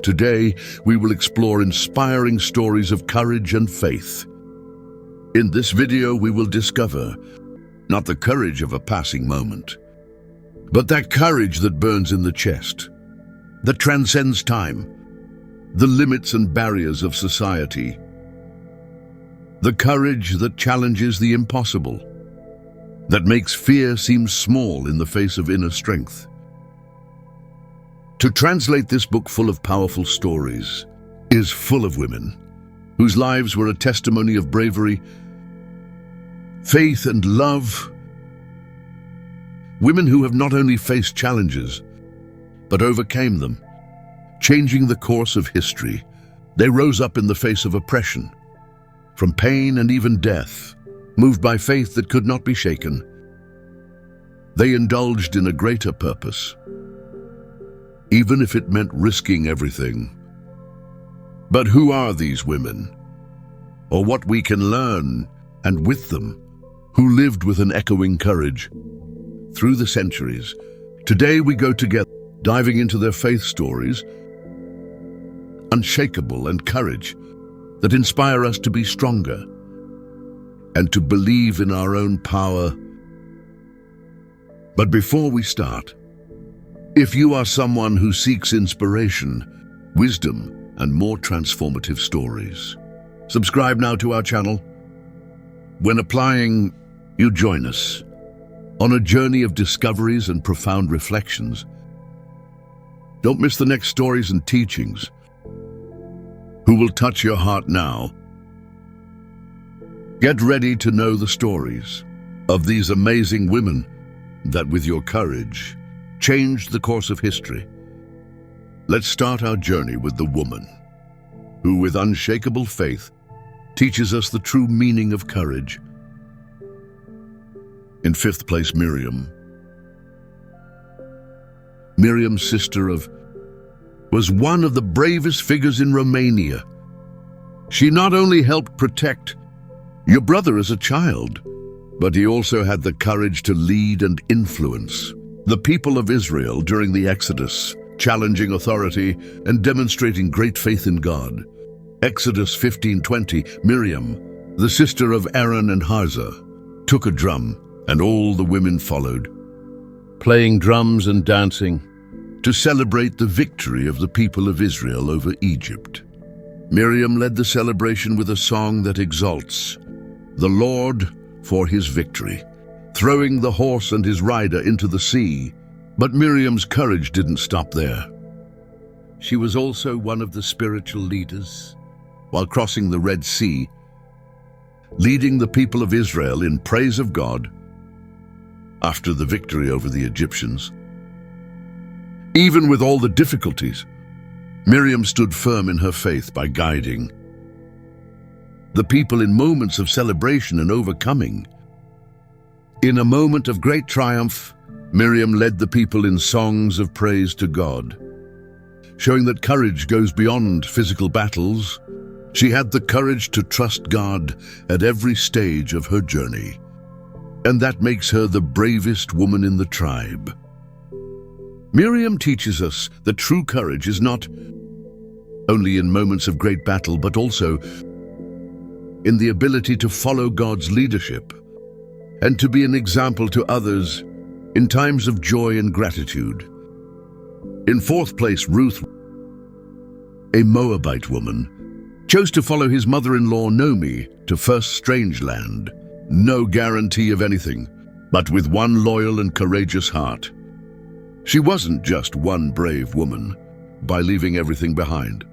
Today, we will explore inspiring stories of courage and faith. In this video, we will discover not the courage of a passing moment, but that courage that burns in the chest, that transcends time, the limits and barriers of society, the courage that challenges the impossible, that makes fear seem small in the face of inner strength. To translate this book full of powerful stories is full of women whose lives were a testimony of bravery, faith, and love. Women who have not only faced challenges, but overcame them, changing the course of history. They rose up in the face of oppression, from pain and even death, moved by faith that could not be shaken. They indulged in a greater purpose, even if it meant risking everything. But who are these women? Or what we can learn, and with them, who lived with an echoing courage through the centuries? Today we go together, diving into their faith stories, unshakable, and courage that inspire us to be stronger and to believe in our own power. But before we start, if you are someone who seeks inspiration, wisdom, and more transformative stories, subscribe now to our channel. When applying, you join us on a journey of discoveries and profound reflections. Don't miss the next stories and teachings who will touch your heart now. Get ready to know the stories of these amazing women that, with your courage, changed the course of history. Let's start our journey with the woman who, with unshakable faith, teaches us the true meaning of courage. In fifth place, Miriam. Miriam, sister of, was one of the bravest figures in Romania. She not only helped protect your brother as a child, but he also had the courage to lead and influence the people of Israel during the Exodus, challenging authority and demonstrating great faith in God. Exodus 15:20, Miriam, the sister of Aaron and Harzah, took a drum, and all the women followed, playing drums and dancing to celebrate the victory of the people of Israel over Egypt. Miriam led the celebration with a song that exalts the Lord for his victory, throwing the horse and his rider into the sea. But Miriam's courage didn't stop there. She was also one of the spiritual leaders while crossing the Red Sea, leading the people of Israel in praise of God after the victory over the Egyptians. Even with all the difficulties, Miriam stood firm in her faith by guiding the people in moments of celebration and overcoming. In a moment of great triumph, Miriam led the people in songs of praise to God, showing that courage goes beyond physical battles. She had the courage to trust God at every stage of her journey, and that makes her the bravest woman in the tribe. Miriam teaches us that true courage is not only in moments of great battle, but also in the ability to follow God's leadership and to be an example to others in times of joy and gratitude. In fourth place, Ruth, a Moabite woman, chose to follow his mother-in-law Naomi to first strange land. No guarantee of anything, but with one loyal and courageous heart. She wasn't just one brave woman by leaving everything behind,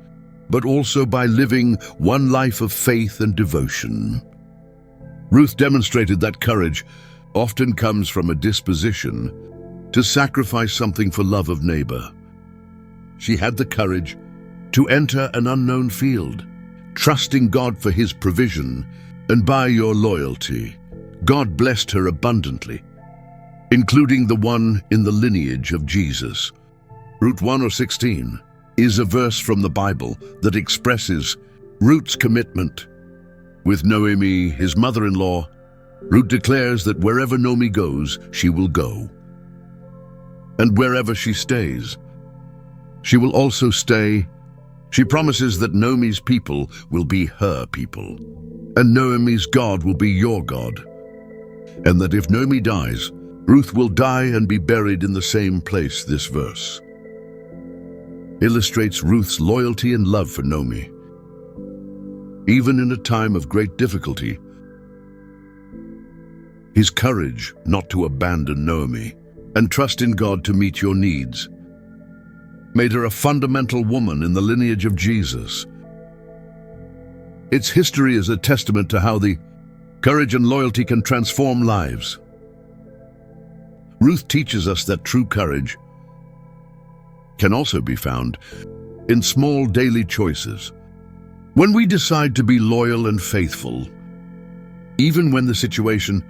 but also by living one life of faith and devotion. Ruth demonstrated that courage often comes from a disposition to sacrifice something for love of neighbor. She had the courage to enter an unknown field, trusting God for his provision, and by your loyalty, God blessed her abundantly, including the one in the lineage of Jesus. Ruth 1:16 is a verse from the Bible that expresses Ruth's commitment. With Naomi, his mother-in-law, Ruth declares that wherever Naomi goes, she will go. And wherever she stays, she will also stay. She promises that Naomi's people will be her people, and Naomi's God will be your God, and that if Naomi dies, Ruth will die and be buried in the same place. This verse illustrates Ruth's loyalty and love for Naomi. Even in a time of great difficulty, his courage not to abandon Naomi and trust in God to meet your needs made her a fundamental woman in the lineage of Jesus. Its history is a testament to how the courage and loyalty can transform lives. Ruth teaches us that true courage can also be found in small daily choices. When we decide to be loyal and faithful, even when the situation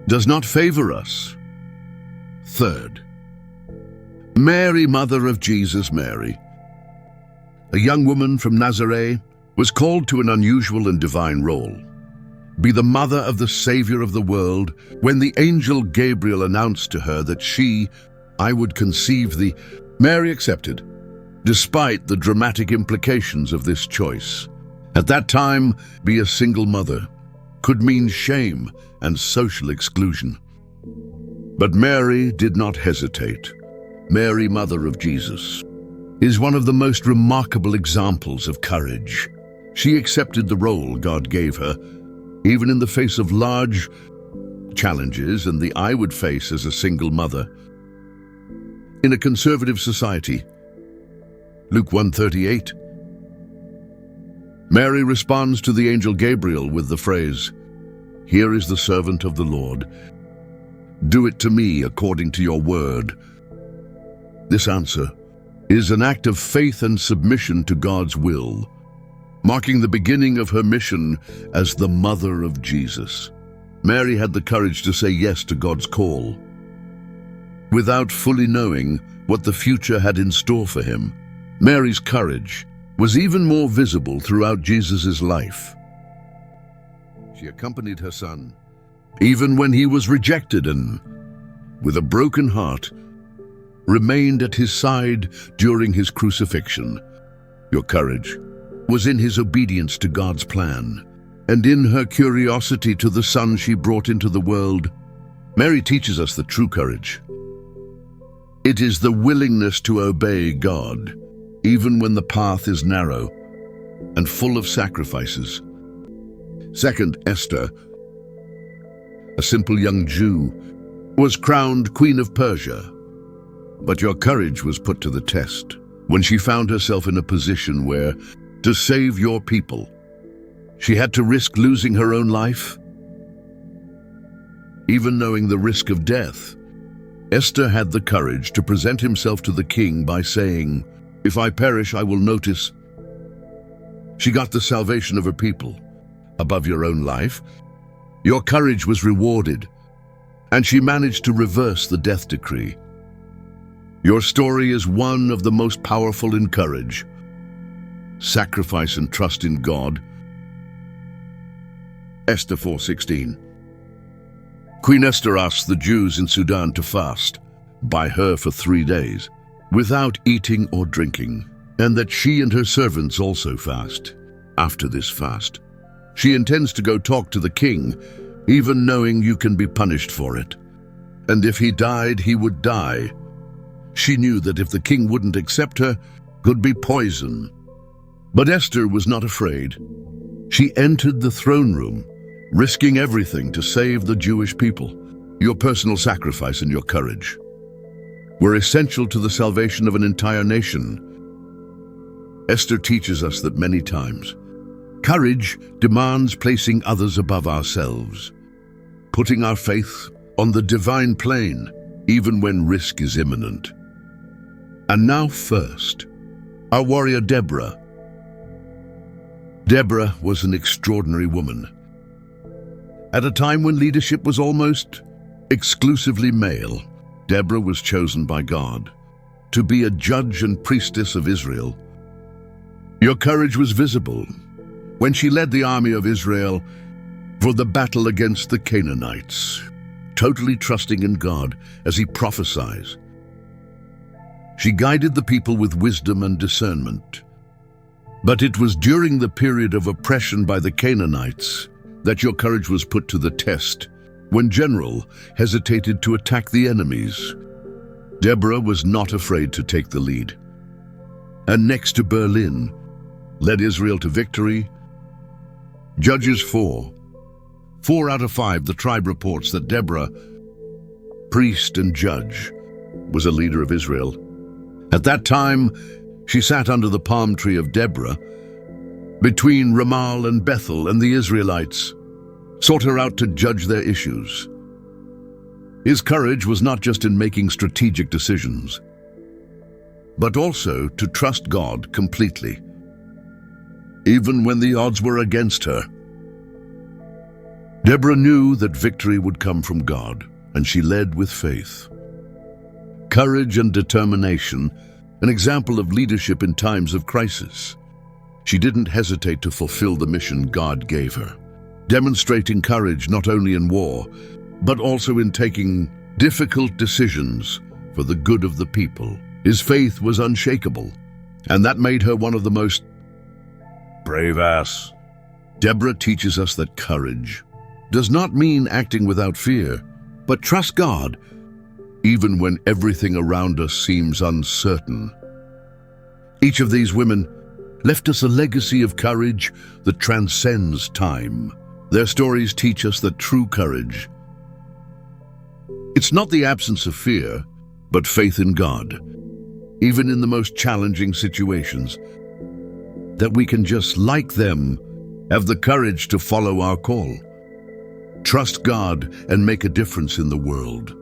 does not favor us. Third, Mary, mother of Jesus. Mary, a young woman from Nazareth, was called to an unusual and divine role. Be the mother of the Savior of the world. When the angel Gabriel announced to her that I would conceive thee, Mary accepted, despite the dramatic implications of this choice. At that time, be a single mother could mean shame and social exclusion. But Mary did not hesitate. Mary, mother of Jesus, is one of the most remarkable examples of courage. She accepted the role God gave her, even in the face of large challenges and the I would face as a single mother. In a conservative society, Luke 1:38, Mary responds to the angel Gabriel with the phrase, "Here is the servant of the Lord. Do it to me according to your word." This answer is an act of faith and submission to God's will, marking the beginning of her mission as the mother of Jesus. Mary had the courage to say yes to God's call, without fully knowing what the future had in store for him. Mary's courage was even more visible throughout Jesus' life. She accompanied her son, even when he was rejected, and, with a broken heart, remained at his side during his crucifixion. Your courage was in his obedience to God's plan, and in her curiosity to the son she brought into the world. Mary teaches us the true courage. It is the willingness to obey God, even when the path is narrow and full of sacrifices. Second, Esther, a simple young Jew, was crowned Queen of Persia. But your courage was put to the test when she found herself in a position where, to save your people, she had to risk losing her own life. Even knowing the risk of death, Esther had the courage to present himself to the king by saying, "If I perish, I will notice." She got the salvation of her people above your own life. Your courage was rewarded, and she managed to reverse the death decree. Your story is one of the most powerful in courage, sacrifice, and trust in God. Esther 4:16. Queen Esther asked the Jews in Sudan to fast by her for 3 days, without eating or drinking, and that she and her servants also fast. After this fast, she intends to go talk to the king, even knowing you can be punished for it. And if he died, he would die. She knew that if the king wouldn't accept her, could be poison. But Esther was not afraid. She entered the throne room, risking everything to save the Jewish people. Your personal sacrifice and your courage were essential to the salvation of an entire nation. Esther teaches us that many times, courage demands placing others above ourselves, putting our faith on the divine plane, even when risk is imminent. And now first, our warrior Deborah. Deborah was an extraordinary woman. At a time when leadership was almost exclusively male, Deborah was chosen by God to be a judge and priestess of Israel. Your courage was visible when she led the army of Israel for the battle against the Canaanites, totally trusting in God as he prophesies. She guided the people with wisdom and discernment, But it was during the period of oppression by the Canaanites that your courage was put to the test, when General hesitated to attack the enemies. Deborah was not afraid to take the lead, and next to Berlin, led Israel to victory. Judges 4. 4 out of 5, the tribe reports that Deborah, priest and judge, was a leader of Israel. At that time, she sat under the palm tree of Deborah, between Ramal and Bethel, and the Israelites sought her out to judge their issues. His courage was not just in making strategic decisions, but also to trust God completely, even when the odds were against her. Deborah knew that victory would come from God, and she led with faith. Courage and determination, an example of leadership in times of crisis. She didn't hesitate to fulfill the mission God gave her, demonstrating courage not only in war, but also in taking difficult decisions for the good of the people. His faith was unshakable, and that made her one of the most brave-ass. Deborah teaches us that courage does not mean acting without fear, but trust God, even when everything around us seems uncertain. Each of these women left us a legacy of courage that transcends time. Their stories teach us that true courage, it's not the absence of fear, but faith in God, even in the most challenging situations, that we can, just like them, have the courage to follow our call, trust God, and make a difference in the world.